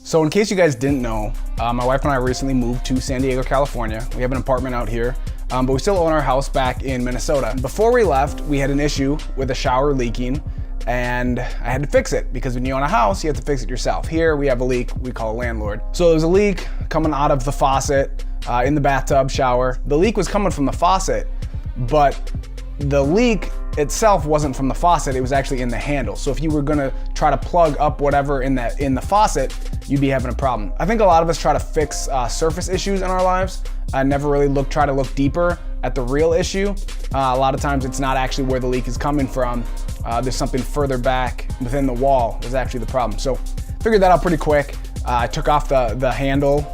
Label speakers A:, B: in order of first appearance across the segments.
A: So in case you guys didn't know, my wife and I recently moved to San Diego, California. We have an apartment out here, but we still own our house back in Minnesota. Before we left, we had an issue with a shower leaking, and I had to fix it because when you own a house, you have to fix it yourself. Here we have a leak, we call a landlord. So there was a leak coming out of the faucet in the bathtub shower. The leak was coming from the faucet, but the leak itself wasn't from the faucet, it was actually in the handle. So if you were gonna try to plug up whatever in the faucet, you'd be having a problem. I think a lot of us try to fix surface issues in our lives. I never really try to look deeper at the real issue. A lot of times it's not actually where the leak is coming from. There's something further back within the wall is actually the problem. So figured that out pretty quick. I took off the handle,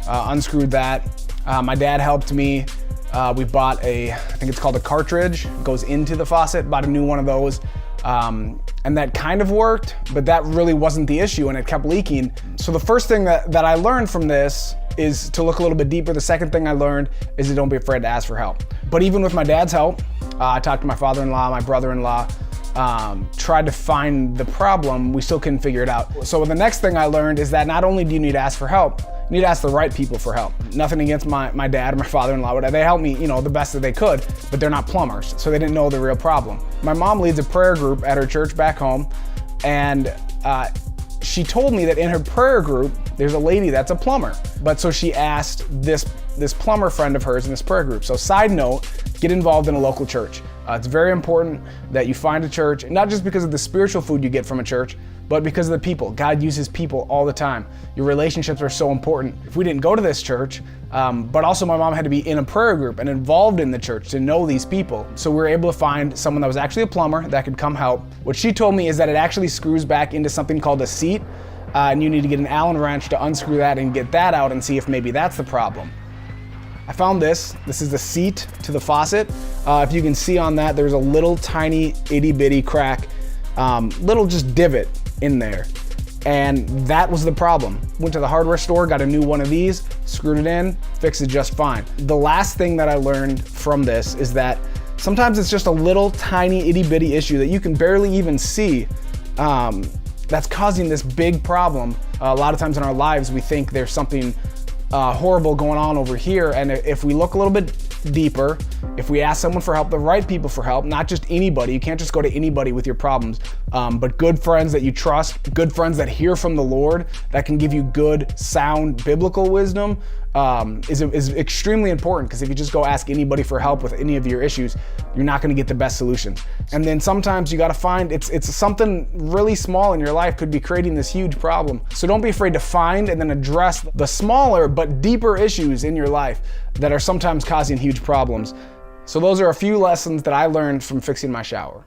A: unscrewed that. My dad helped me. We bought I think it's called a cartridge, it goes into the faucet, bought a new one of those. And that kind of worked, but that really wasn't the issue and it kept leaking. So the first thing that I learned from this is to look a little bit deeper. The second thing I learned is to don't be afraid to ask for help. But even with my dad's help, I talked to my father-in-law, my brother-in-law, tried to find the problem, we still couldn't figure it out. So the next thing I learned is that not only do you need to ask for help, you need to ask the right people for help. Nothing against my dad or my father-in-law, they helped me, the best that they could, but they're not plumbers, so they didn't know the real problem. My mom leads a prayer group at her church back home, and she told me that in her prayer group, there's a lady that's a plumber. But so she asked this plumber friend of hers in this prayer group. So side note, get involved in a local church. It's very important that you find a church, not just because of the spiritual food you get from a church, but because of the people. God uses people all the time. Your relationships are so important. If we didn't go to this church, but also my mom had to be in a prayer group and involved in the church to know these people. So we were able to find someone that was actually a plumber that could come help. What she told me is that it actually screws back into something called a seat, and you need to get an Allen wrench to unscrew that and get that out and see if maybe that's the problem. I found this is the seat to the faucet. If you can see on that, there's a little tiny itty bitty crack, little just divot in there. And that was the problem. Went to the hardware store, got a new one of these, screwed it in, fixed it just fine. The last thing that I learned from this is that sometimes it's just a little tiny itty bitty issue that you can barely even see that's causing this big problem. A lot of times in our lives, we think there's something horrible going on over here, and if we look a little bit deeper, if we ask someone for help, the right people for help, not just anybody, you can't just go to anybody with your problems, but good friends that you trust, good friends that hear from the Lord, that can give you good, sound, biblical wisdom, is extremely important, because if you just go ask anybody for help with any of your issues, you're not gonna get the best solution. And then sometimes you gotta find, it's something really small in your life could be creating this huge problem. So don't be afraid to find and then address the smaller but deeper issues in your life that are sometimes causing huge problems. So those are a few lessons that I learned from fixing my shower.